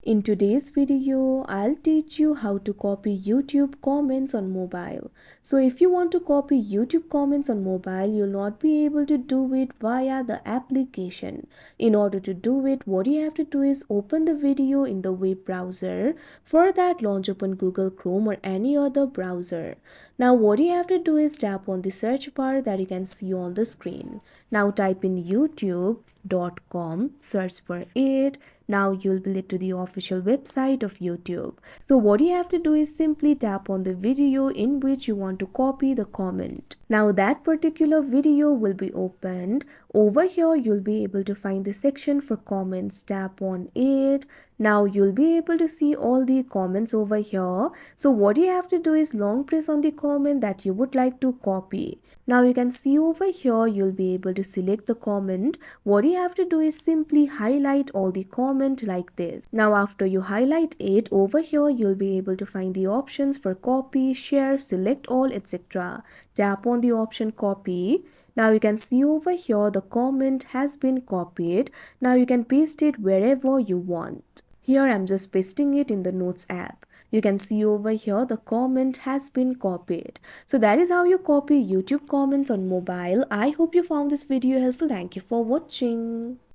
In today's video, I'll teach you how to copy YouTube comments on mobile. So if you want to copy YouTube comments on mobile, you'll not be able to do it via the application. In order to do it, what you have to do is open the video in the web browser. For that, launch open Google Chrome or any other browser. Now what you have to do is tap on the search bar that you can see on the screen. Now type in youtube.com, search for it. Now you'll be led to the official website of YouTube. So what you have to do is simply tap on the video in which you want to copy the comment. Now that particular video will be opened. Over here you'll be able to find the section for comments. Tap on it. Now you'll be able to see all the comments over here. So what you have to do is long press on the comment that you would like to copy. Now you can see over here you'll be able to select the comment. What you have to do is simply highlight all the comment like this. Now after you highlight it, over here you'll be able to find the options for copy, share, select all, etc. Tap on the option copy. Now you can see over here the comment has been copied. Now you can paste it wherever you want. Here I'm just pasting it in the notes app. You can see over here the comment has been copied. So that is how you copy YouTube comments on mobile. I hope you found this video helpful. Thank you for watching.